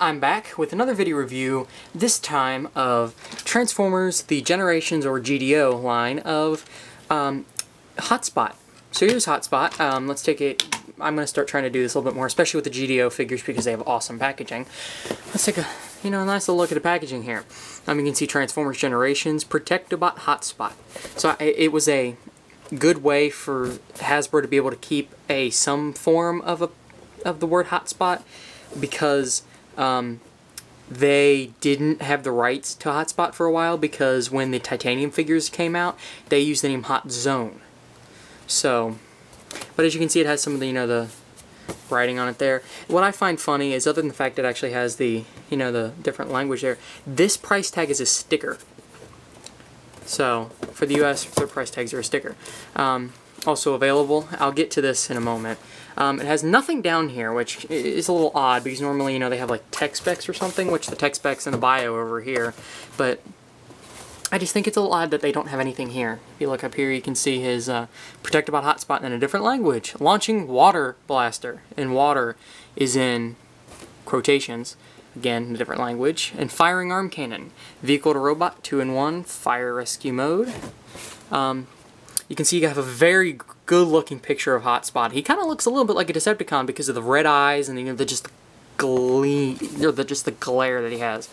I'm back with another video review, this time of Transformers, the Generations or GDO line of Hotspot. So here's Hotspot. Let's take it, I'm going to start trying to do this a little bit more, especially with the GDO figures because they have awesome packaging. Let's take a, nice little look at the packaging here. You can see Transformers Generations, Protectobot Hotspot. So it was a good way for Hasbro to be able to keep some form of the word Hotspot, because they didn't have the rights to Hotspot for a while, because when the titanium figures came out, they used the name Hot Zone. So, but as you can see, it has some of the, the writing on it there. What I find funny is, other than the fact that it actually has the, the different language there, this price tag is a sticker. So, for the US, their price tags are a sticker. Also available, I'll get to this in a moment. It has nothing down here, which is a little odd, because normally, they have like tech specs or something, which the tech specs in the bio over here, but I just think it's a little odd that they don't have anything here. If you look up here, you can see his Protectobot Hotspot in a different language. Launching Water Blaster, and water is in quotations, again, in a different language. And Firing Arm Cannon. Vehicle to Robot, 2-in-1, Fire Rescue Mode. You can see you have a very good-looking picture of Hotspot. He kind of looks a little bit like a Decepticon because of the red eyes and just the gleam, or just the glare that he has.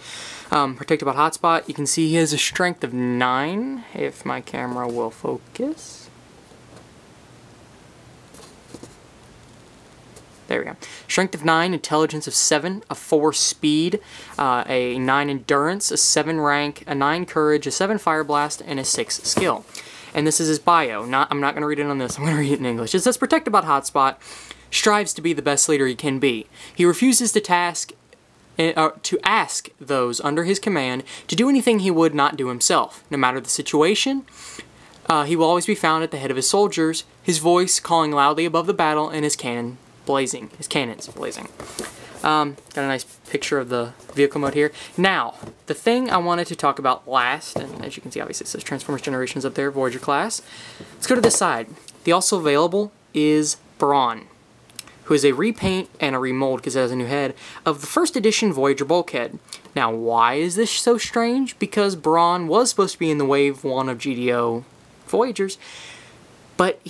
Protectobot Hotspot. You can see he has a strength of 9, if my camera will focus. There we go. Strength of 9, intelligence of 7, a 4 speed, a 9 endurance, a 7 rank, a 9 courage, a 7 fire blast, and a 6 skill. And this is his bio. I'm not going to read it on this. I'm going to read it in English. It says, Protectobot Hotspot strives to be the best leader he can be. He refuses to ask those under his command to do anything he would not do himself. No matter the situation, he will always be found at the head of his soldiers, his voice calling loudly above the battle, and his cannons blazing. Got a nice picture of the vehicle mode here. Now, the thing I wanted to talk about last, and as you can see, obviously it says Transformers Generations up there, Voyager class. Let's go to this side. The also available is Brawn, who is a repaint and a remold, because it has a new head, of the first edition Voyager bulkhead. Now, why is this so strange? Because Brawn was supposed to be in the Wave 1 of GDO Voyagers, but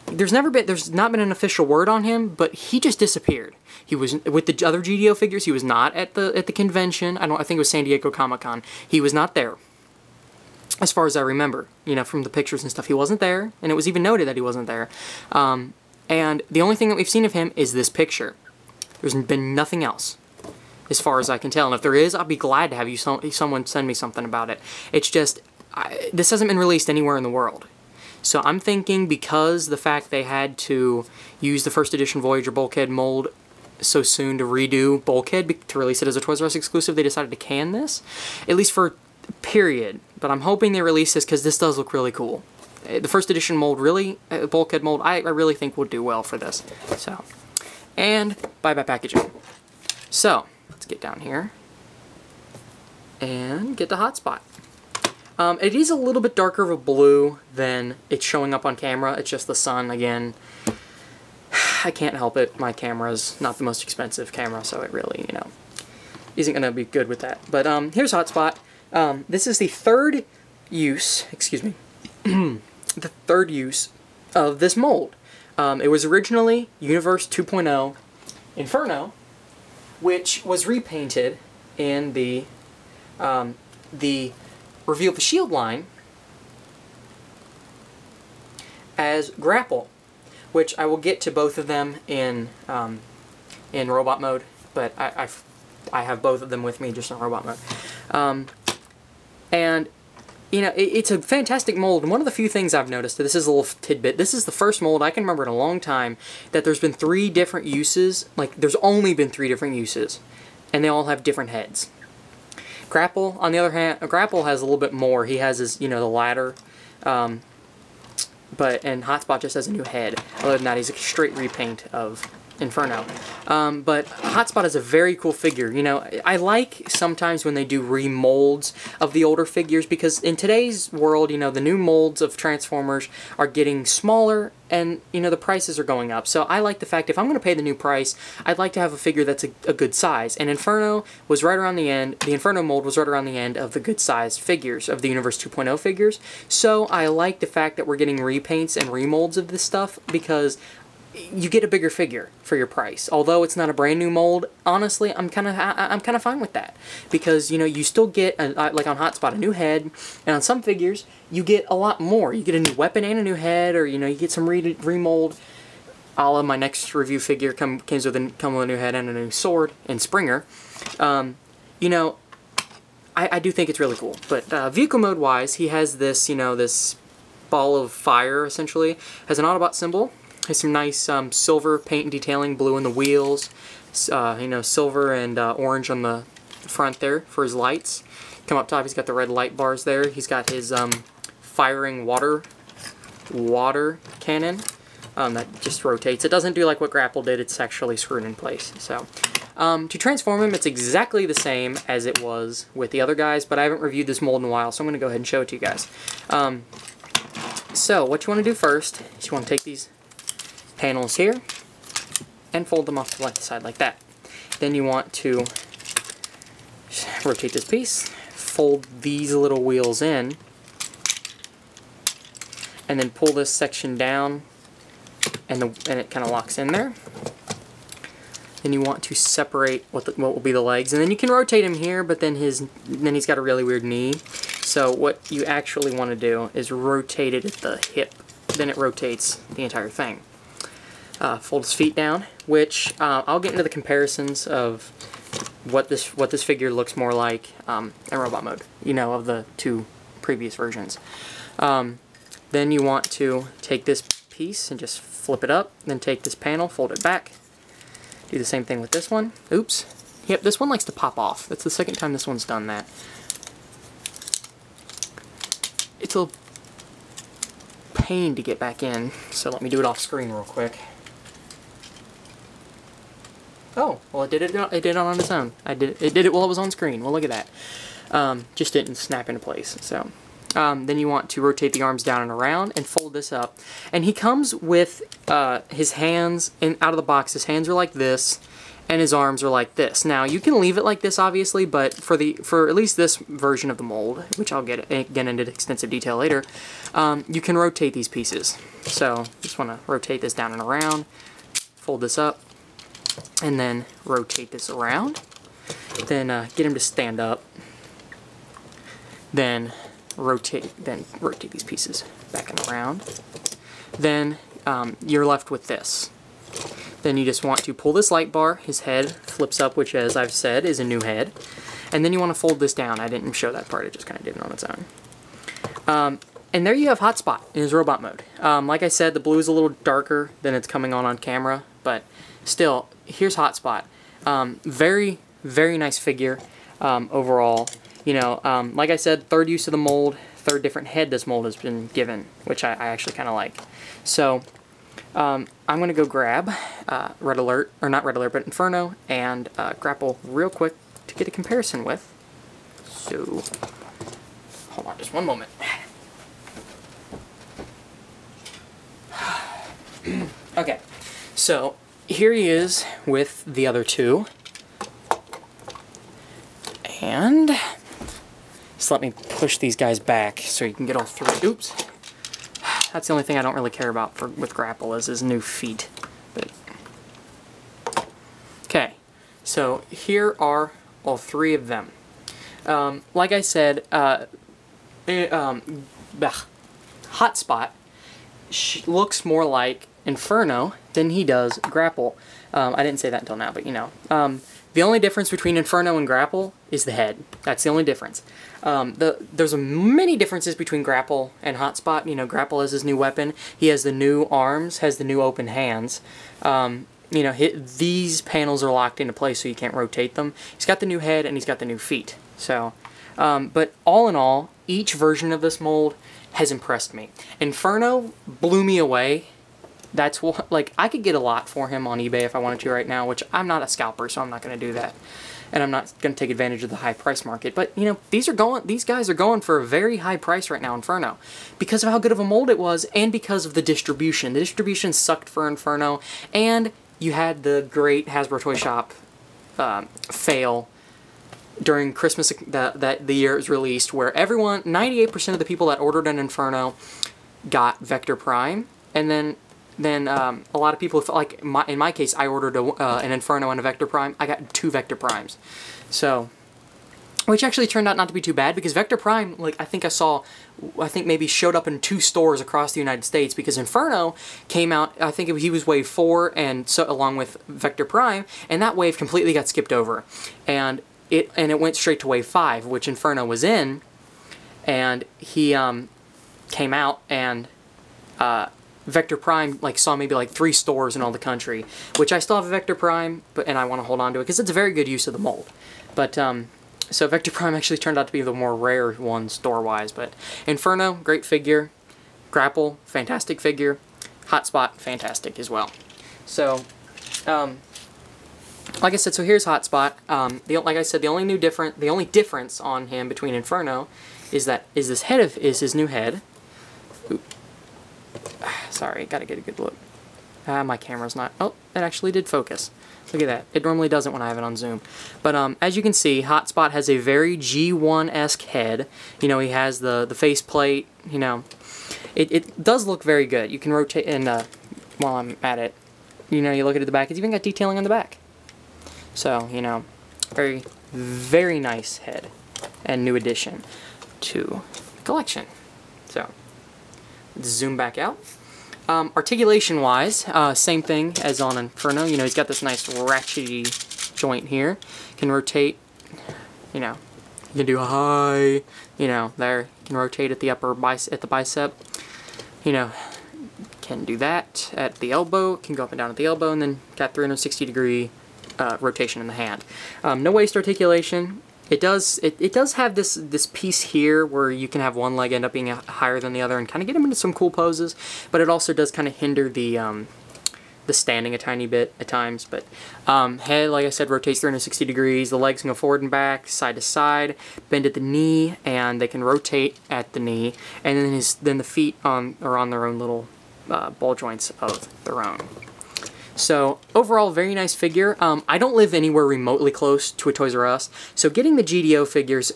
there's not been an official word on him, but he just disappeared. He was with the other GDO figures. He was not at the convention. I think it was San Diego Comic-Con. He was not there, as far as I remember. From the pictures and stuff, he wasn't there, and it was even noted that he wasn't there. And the only thing that we've seen of him is this picture. There's been nothing else, as far as I can tell. And if there is, I'll be glad to have someone send me something about it. It's just this hasn't been released anywhere in the world. So I'm thinking, because the fact they had to use the first edition Voyager bulkhead mold so soon to redo bulkhead to release it as a Toys R Us exclusive, they decided to can this, at least for a period. But I'm hoping they release this, because this does look really cool. The first edition mold, bulkhead mold, I really think would do well for this. So, and bye-bye packaging. So, let's get down here and get the Hotspot. It is a little bit darker of a blue than it's showing up on camera. It's just the sun again. I can't help it. My camera's not the most expensive camera, so it really, isn't going to be good with that. But here's Hotspot. This is the third use, the third use of this mold. It was originally Universe 2.0 Inferno, which was repainted in the Reveal the Shield line as Grapple, which I will get to both of them in robot mode, but I have both of them with me just in robot mode. And it's a fantastic mold, and one of the few things I've noticed, this is a little tidbit, this is the first mold I can remember in a long time that there's been 3 different uses, there's only been 3 different uses, and they all have different heads. Grapple, on the other hand, Grapple has a little bit more. He has his, the ladder, and Hotspot just has a new head. Other than that, he's a straight repaint of Inferno. But Hotspot is a very cool figure. You know, I like sometimes when they do remolds of the older figures, because in today's world, you know, the new molds of Transformers are getting smaller and, you know, the prices are going up. So I like the fact if I'm going to pay the new price, I'd like to have a figure that's a good size. And Inferno was right around the end, the Inferno mold was right around the end of the good sized figures, of the Universe 2.0 figures. So I like the fact that we're getting repaints and remolds of this stuff, because you get a bigger figure for your price. Although it's not a brand new mold, honestly, I'm kind of fine with that, because you know you still get like on Hotspot a new head, and on some figures you get a lot more. You get a new weapon and a new head, or you know you get some remold. A la my next review figure comes with a new head and a new sword in Springer. You know, I do think it's really cool. But vehicle mode wise, he has this, you know, this ball of fire essentially, has an Autobot symbol. Has some nice silver paint and detailing, blue in the wheels, you know, silver and orange on the front there for his lights. Come up top, he's got the red light bars there. He's got his firing water cannon that just rotates. It doesn't do like what Grapple did, it's actually screwed in place. So to transform him, it's exactly the same as it was with the other guys, but I haven't reviewed this mold in a while, so I'm going to go ahead and show it to you guys. So what you want to do first is you want to take these panels here and fold them off to the left side like that. Then you want to rotate this piece, fold these little wheels in, and then pull this section down, and it kind of locks in there. Then you want to separate what will be the legs, and then you can rotate him here, but then he's got a really weird knee. So what you actually want to do is rotate it at the hip. Then it rotates the entire thing. Fold his feet down, which I'll get into the comparisons of what this figure looks more like in robot mode, you know, of the two previous versions. Then you want to take this piece and just flip it up, then take this panel, fold it back. Do the same thing with this one. Oops. Yep, this one likes to pop off. That's the second time this one's done that. It's a pain to get back in, so let me do it off screen real quick. Oh, well it did it on its own. It did it while it was on screen. Well, look at that. Just didn't snap into place. So then you want to rotate the arms down and around and fold this up. And he comes with his hands out of the box. His hands are like this, and his arms are like this. Now you can leave it like this, obviously, but for at least this version of the mold, which I'll get into extensive detail later, you can rotate these pieces. So just want to rotate this down and around, fold this up, and then rotate this around. Then get him to stand up. Then rotate these pieces back and around. Then you're left with this. Then you just want to pull this light bar. His head flips up, which, as I've said, is a new head. And then you want to fold this down. I didn't show that part. It just kind of did it on its own. And there you have Hotspot in his robot mode. Like I said, the blue is a little darker than it's coming on camera, but still, here's Hotspot. Very, very nice figure overall. You know, like I said, third use of the mold, third different head this mold has been given, which I actually kind of like. So I'm going to go grab Red Alert, or not Red Alert, but Inferno, and Grapple real quick to get a comparison with. So, hold on just one moment. Okay, so here he is with the other two. And just let me push these guys back so you can get all three. Oops. That's the only thing I don't really care about with Grapple is his new feet. But okay, so here are all three of them. Like I said, Hotspot looks more like Inferno than he does Grapple. I didn't say that until now, but you know. The only difference between Inferno and Grapple is the head. That's the only difference. There's many differences between Grapple and Hotspot. You know, Grapple has his new weapon. He has the new arms, has the new open hands. You know, these panels are locked into place so you can't rotate them. He's got the new head and he's got the new feet. So, but all in all, each version of this mold has impressed me. Inferno blew me away that's what, like, I could get a lot for him on eBay if I wanted to right now, which I'm not a scalper, so I'm not going to do that. And I'm not going to take advantage of the high price market. But, you know, these guys are going for a very high price right now, Inferno, because of how good of a mold it was and because of the distribution. The distribution sucked for Inferno, and you had the great Hasbro Toy Shop fail during Christmas, the year it was released, where 98% of the people that ordered an Inferno got Vector Prime, and then a lot of people, like in my case, I ordered an Inferno and a Vector Prime. I got 2 Vector Primes, so, which actually turned out not to be too bad, because Vector Prime, like, I think maybe showed up in 2 stores across the United States, because Inferno came out, I think he was wave 4, and so along with Vector Prime, and that wave completely got skipped over, and it went straight to wave 5, which Inferno was in, and he came out, and Vector Prime saw maybe 3 stores in all the country, which I still have a Vector Prime, and I want to hold on to it because it's a very good use of the mold. But so Vector Prime actually turned out to be the more rare one store-wise. But Inferno, great figure. Grapple, fantastic figure. Hotspot, fantastic as well. So, like I said, so here's Hotspot. Like I said, the only difference on him between Inferno is his new head. Oop. Sorry, gotta get a good look. My camera's not... Oh, it actually did focus. Look at that. It normally doesn't when I have it on zoom. But as you can see, Hotspot has a very G1-esque head. You know, he has the face plate. You know, it does look very good. You can rotate, and while I'm at it, you know, you look at the back. It's even got detailing on the back. So, you know, very, very nice head and new addition to the collection. So, let's zoom back out. Articulation-wise, same thing as on Inferno. You know, he's got this nice ratchety joint here. Can rotate, you know, you can do a high, you know, there. You can rotate at the bicep. You know, can do that at the elbow. Can go up and down at the elbow, and then got 360-degree rotation in the hand. No waist articulation. It does have this piece here where you can have one leg end up being higher than the other and kind of get him into some cool poses, but it also does kind of hinder the standing a tiny bit at times. But head, like I said, rotates 360 degrees. The legs can go forward and back, side to side, bend at the knee, and they can rotate at the knee. And then the feet are on their own little ball joints of their own. So, overall, very nice figure. I don't live anywhere remotely close to a Toys R Us, so getting the GDO figures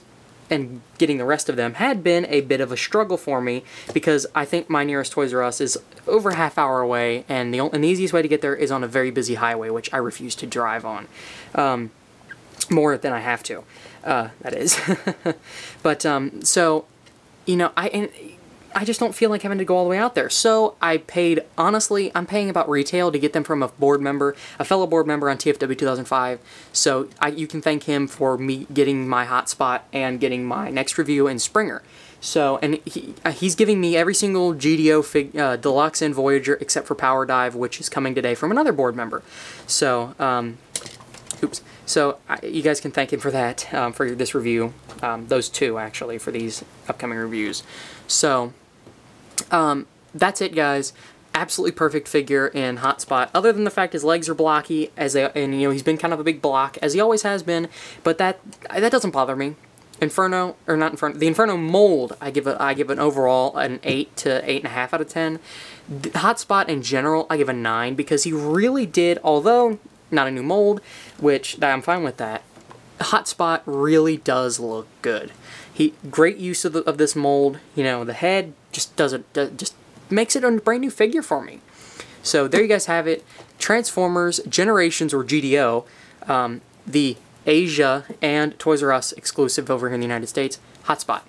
and getting the rest of them had been a bit of a struggle for me, because I think my nearest Toys R Us is over a half-hour away, and the easiest way to get there is on a very busy highway, which I refuse to drive on. More than I have to, that is. But, so, you know, I just don't feel like having to go all the way out there. So I paid, honestly, I'm paying about retail to get them from a fellow board member on TFW 2005. So you can thank him for me getting my Hotspot and getting my next review in Springer. So, and he's giving me every single GDO Deluxe and Voyager except for Power Dive, which is coming today from another board member. So, oops. So you guys can thank him for that, for this review. Those two, actually, for these upcoming reviews. So, that's it, guys. Absolutely perfect figure in Hotspot, other than the fact his legs are blocky, and you know, he's been kind of a big block, as he always has been, but that doesn't bother me. The Inferno mold, I give an overall an 8 to 8.5 out of 10. Hotspot in general, I give a 9, because he really did, although not a new mold, which I'm fine with that, Hotspot really does look good. Great use of this mold. You know, the head just makes it a brand new figure for me. So there you guys have it. Transformers Generations, or GDO, the Asia and Toys R Us exclusive over here in the United States, Hotspot.